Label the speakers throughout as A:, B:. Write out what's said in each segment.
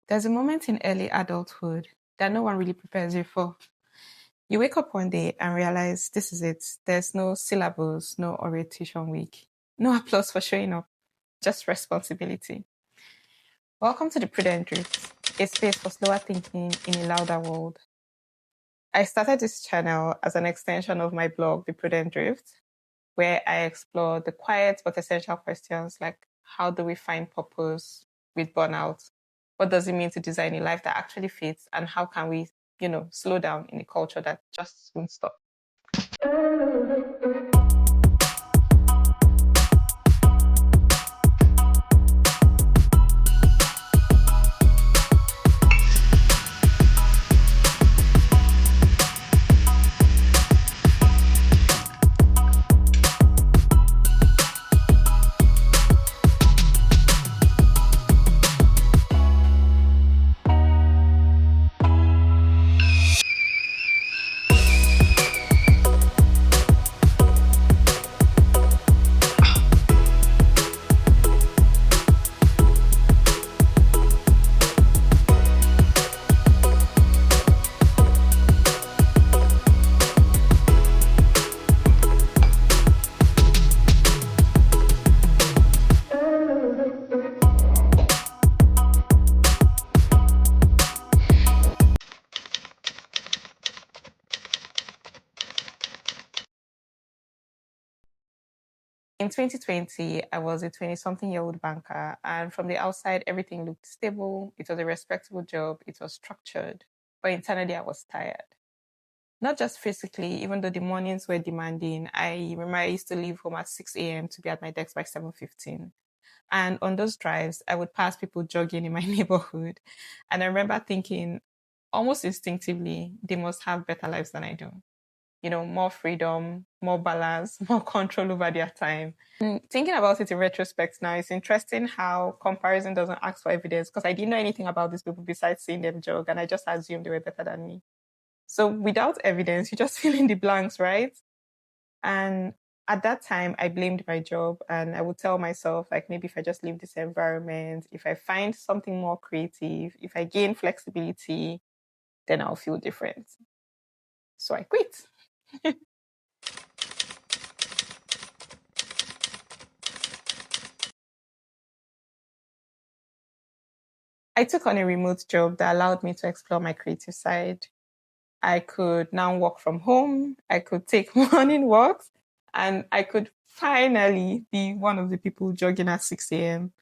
A: There's a moment in early adulthood that no one really prepares you for. You wake up one day and realize this is it. There's no syllabus, no orientation week, no applause for showing up, just responsibility. Welcome to the Prudent Drift, a space for slower thinking in a louder world. I started this channel as an extension of my blog, The Prudent Drift, where I explore the quiet but essential questions like how do we find purpose with burnout? What does it mean to design a life that actually fits? And how can we, slow down in a culture that just won't stop? In 2020, I was a 20 something year old banker, and from the outside, everything looked stable. It was a respectable job, it was structured, but internally, I was tired. Not just physically, even though the mornings were demanding. I remember I used to leave home at 6 a.m. to be at my desk by 7:15. And on those drives, I would pass people jogging in my neighborhood. And I remember thinking almost instinctively, they must have better lives than I do. More freedom, more balance, more control over their time. Thinking about it in retrospect now, it's interesting how comparison doesn't ask for evidence because I didn't know anything about these people besides seeing them jog, and I just assumed they were better than me. So without evidence, you just fill in the blanks, right? And at that time, I blamed my job, and I would tell myself, like, maybe if I just leave this environment, if I find something more creative, if I gain flexibility, then I'll feel different. So I quit. I took on a remote job that allowed me to explore my creative side. I could now work from home. I could take morning walks, and I could finally be one of the people jogging at 6 a.m.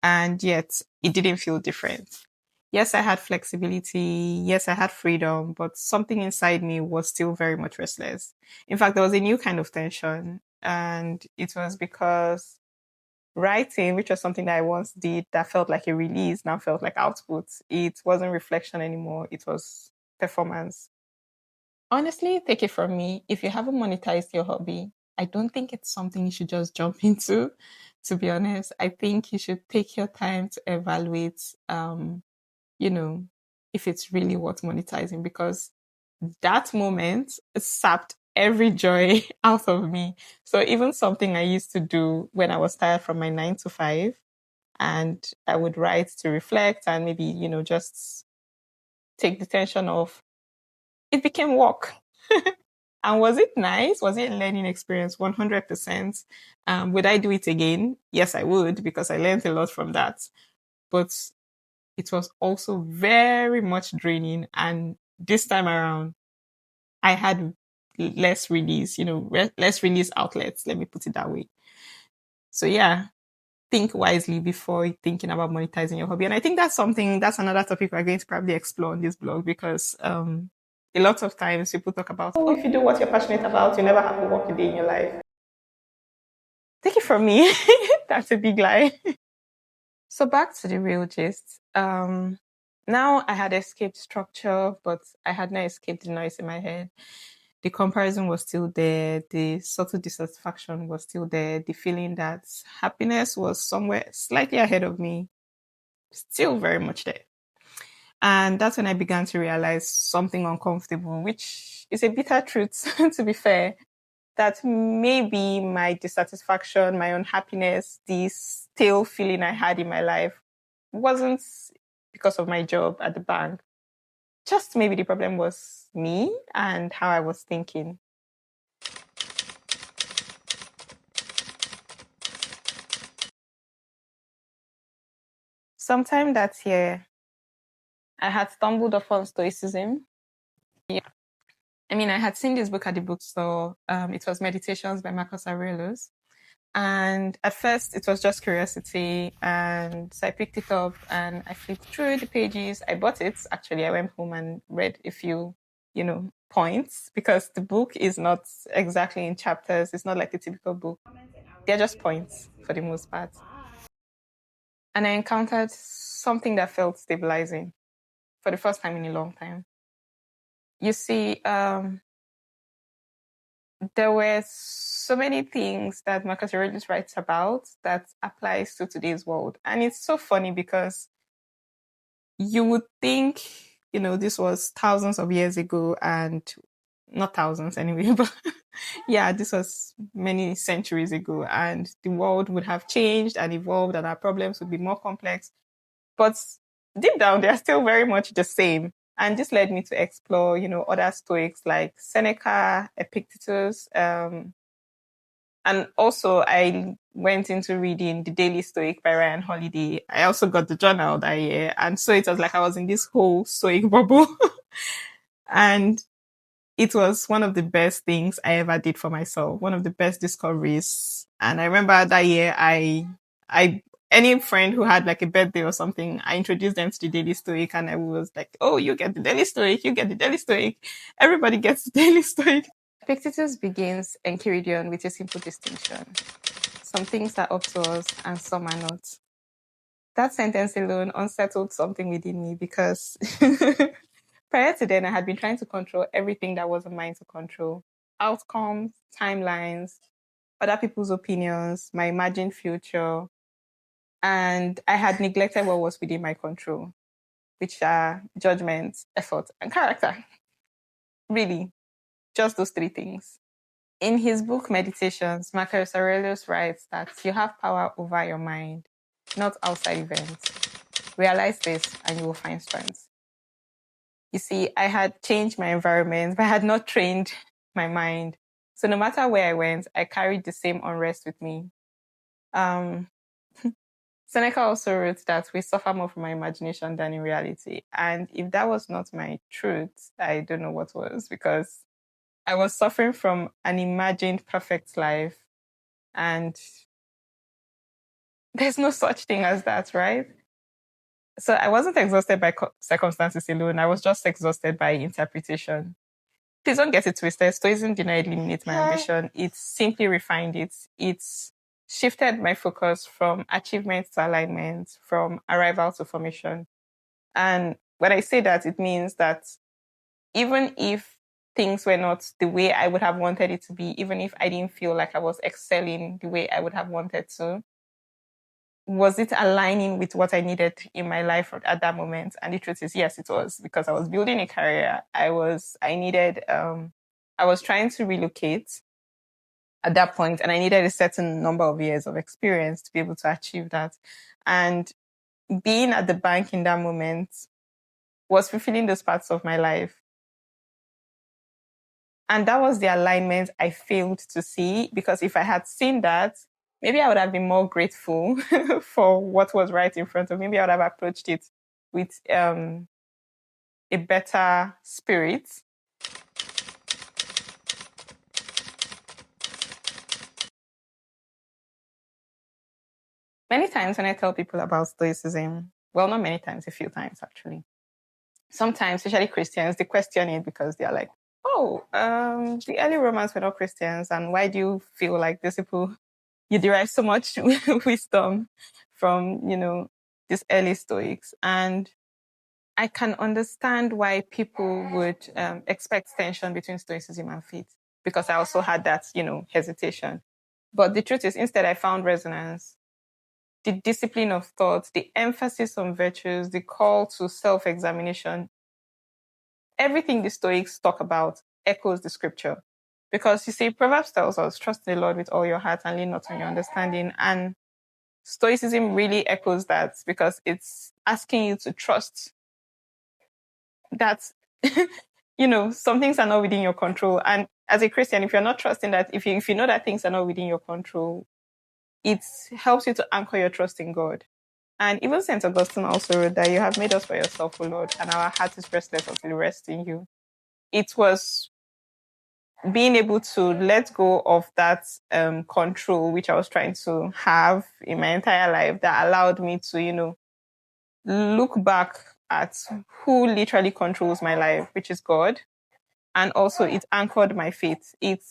A: And yet it didn't feel different. Yes, I had flexibility. Yes, I had freedom, but something inside me was still very much restless. In fact, there was a new kind of tension, and it was because writing, which was something that I once did that felt like a release, now felt like output. It wasn't reflection anymore. It was performance. Honestly, take it from me. If you haven't monetized your hobby, I don't think it's something you should just jump into. To be honest, I think you should take your time to evaluate, you know, if it's really worth monetizing because that moment sapped every joy out of me. So even something I used to do when I was tired from my 9 to 5, and I would write to reflect and maybe, just take the tension off, it became work. And was it nice? Was it a learning experience? 100%. Would I do it again? Yes, I would because I learned a lot from that. But it was also very much draining. And this time around, I had less release, less release outlets. Let me put it that way. So yeah, think wisely before thinking about monetizing your hobby. And I think that's another topic we're going to probably explore on this blog because a lot of times people talk about, oh, if you do what you're passionate about, you never have to work a day in your life. Take it from me. That's a big lie. So back to the real gist. Now I had escaped structure, but I had not escaped the noise in my head. The comparison was still there. The subtle dissatisfaction was still there. The feeling that happiness was somewhere slightly ahead of me, still very much there. And that's when I began to realize something uncomfortable, which is a bitter truth, to be fair, that maybe my dissatisfaction, my unhappiness, this stale feeling I had in my life wasn't because of my job at the bank. Just maybe the problem was me and how I was thinking. Sometime that year, I had stumbled upon Stoicism. Yeah. I mean, I had seen this book at the bookstore. It was Meditations by Marcus Aurelius. And at first, it was just curiosity. And so I picked it up and I flipped through the pages. I bought it. Actually, I went home and read a few, points, because the book is not exactly in chapters. It's not like a typical book. They're just points for the most part. And I encountered something that felt stabilizing for the first time in a long time. You see, there were so many things that Marcus Aurelius writes about that applies to today's world. And it's so funny because you would think, this was thousands of years ago, and not thousands anyway, but yeah, this was many centuries ago, and the world would have changed and evolved and our problems would be more complex. But deep down, they are still very much the same. And this led me to explore, other Stoics like Seneca, Epictetus. And also, I went into reading The Daily Stoic by Ryan Holiday. I also got the journal that year. And so it was like I was in this whole Stoic bubble. And it was one of the best things I ever did for myself, one of the best discoveries. And I remember that year, any friend who had like a birthday or something, I introduced them to the Daily Stoic, and I was like, "Oh, you get the Daily Stoic, you get the Daily Stoic, everybody gets the Daily Stoic." Epictetus begins Enchiridion with a simple distinction: some things are up to us, and some are not. That sentence alone unsettled something within me, because prior to then, I had been trying to control everything that wasn't mine to control: outcomes, timelines, other people's opinions, my imagined future. And I had neglected what was within my control, which are judgment, effort, and character. Really, just those three things. In his book Meditations, Marcus Aurelius writes that you have power over your mind, not outside events. Realize this and you will find strength. You see, I had changed my environment, but I had not trained my mind. So no matter where I went, I carried the same unrest with me. Seneca also wrote that we suffer more from our imagination than in reality. And if that was not my truth, I don't know what was, because I was suffering from an imagined perfect life. And there's no such thing as that, right? So I wasn't exhausted by circumstances alone. I was just exhausted by interpretation. Please don't get it twisted. Stoicism did not eliminate my ambition. It simply refined it. It's shifted my focus from achievement to alignment, from arrival to formation. And when I say that, it means that even if things were not the way I would have wanted it to be, even if I didn't feel like I was excelling the way I would have wanted to, was it aligning with what I needed in my life at that moment? And the truth is, yes, it was, because I was building a career. I was trying to relocate at that point, and I needed a certain number of years of experience to be able to achieve that. And being at the bank in that moment was fulfilling those parts of my life. And that was the alignment I failed to see, because if I had seen that, maybe I would have been more grateful for what was right in front of me. Maybe I would have approached it with a better spirit. Many times when I tell people about Stoicism, well, not many times, a few times actually. Sometimes, especially Christians, they question it because they're like, "Oh, the early Romans were not Christians, and why do you feel like these people, you derive so much wisdom from, these early Stoics?" And I can understand why people would expect tension between Stoicism and faith, because I also had that, hesitation. But the truth is, instead, I found resonance. The discipline of thought, the emphasis on virtues, the call to self-examination, everything the Stoics talk about echoes the scripture. Because you see, Proverbs tells us, trust in the Lord with all your heart and lean not on your understanding. And Stoicism really echoes that because it's asking you to trust that some things are not within your control. And as a Christian, if you're not trusting that, if you know that things are not within your control, it helps you to anchor your trust in God. And even St. Augustine also wrote that you have made us for yourself, O Lord, and our heart is restless until it rests in you. It was being able to let go of that control, which I was trying to have in my entire life, that allowed me to, look back at who literally controls my life, which is God. And also it anchored my faith. It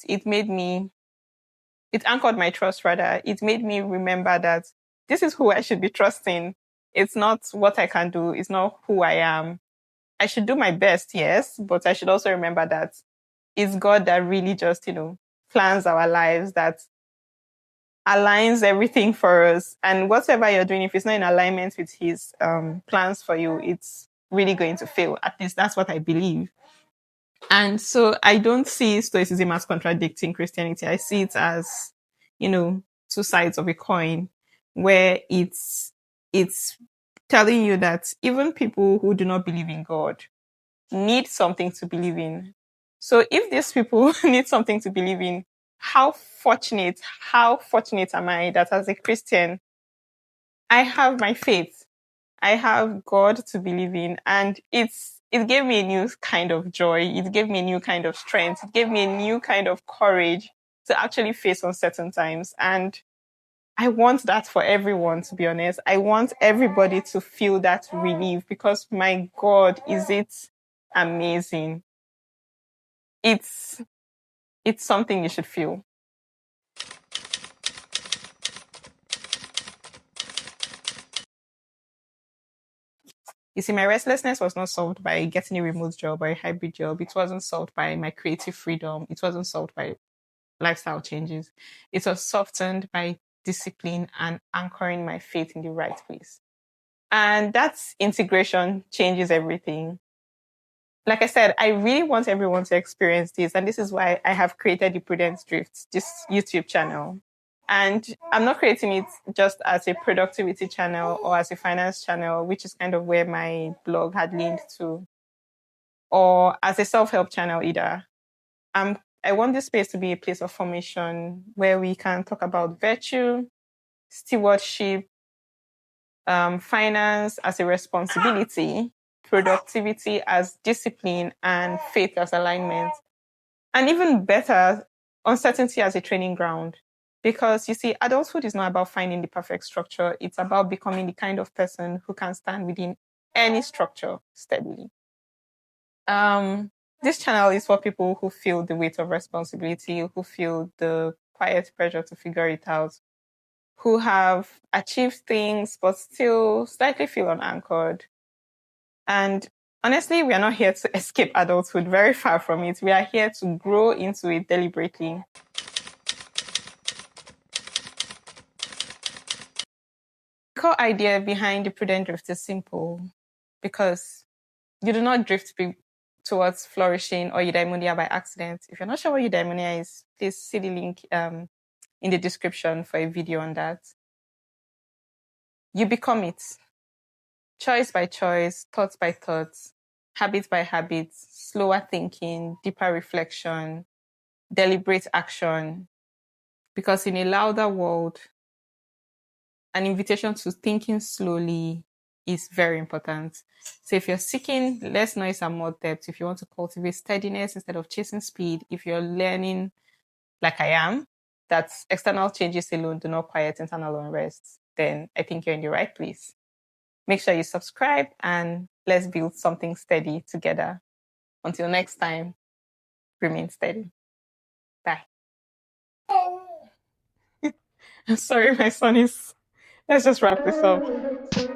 A: anchored my trust rather. It made me remember that this is who I should be trusting. It's not what I can do. It's not who I am. I should do my best, yes, but I should also remember that it's God that really just, plans our lives, that aligns everything for us. And whatever you're doing, if it's not in alignment with his plans for you, it's really going to fail. At least that's what I believe. And so I don't see Stoicism as contradicting Christianity. I see it as, two sides of a coin, where it's telling you that even people who do not believe in God need something to believe in. So if these people need something to believe in, how fortunate am I that as a Christian, I have my faith. I have God to believe in. And it gave me a new kind of joy. It gave me a new kind of strength. It gave me a new kind of courage to actually face uncertain times. And I want that for everyone, to be honest. I want everybody to feel that relief because my God, is it amazing. It's it's something you should feel. You see, my restlessness was not solved by getting a remote job or a hybrid job. It wasn't solved by my creative freedom. It wasn't solved by lifestyle changes. It was softened by discipline and anchoring my faith in the right place. And that integration changes everything. Like I said, I really want everyone to experience this. And this is why I have created the Prudent Drift, this YouTube channel. And I'm not creating it just as a productivity channel or as a finance channel, which is kind of where my blog had leaned to, or as a self-help channel either. I want this space to be a place of formation where we can talk about virtue, stewardship, finance as a responsibility, productivity as discipline, and faith as alignment. And even better, uncertainty as a training ground. Because you see, adulthood is not about finding the perfect structure, it's about becoming the kind of person who can stand within any structure steadily. This channel is for people who feel the weight of responsibility, who feel the quiet pressure to figure it out, who have achieved things but still slightly feel unanchored. And honestly, we are not here to escape adulthood, very far from it. We are here to grow into it deliberately. The core idea behind the Prudent Drift is simple because you do not drift towards flourishing or eudaimonia by accident. If you're not sure what eudaimonia is, please see the link in the description for a video on that. You become it. Choice by choice, thoughts by thoughts, habits by habits, slower thinking, deeper reflection, deliberate action. Because in a louder world, an invitation to thinking slowly is very important. So if you're seeking less noise and more depth, if you want to cultivate steadiness instead of chasing speed, if you're learning like I am, that external changes alone do not quiet internal unrest, then I think you're in the right place. Make sure you subscribe and let's build something steady together. Until next time, remain steady. Bye. I'm sorry, my son is. Let's just wrap this up.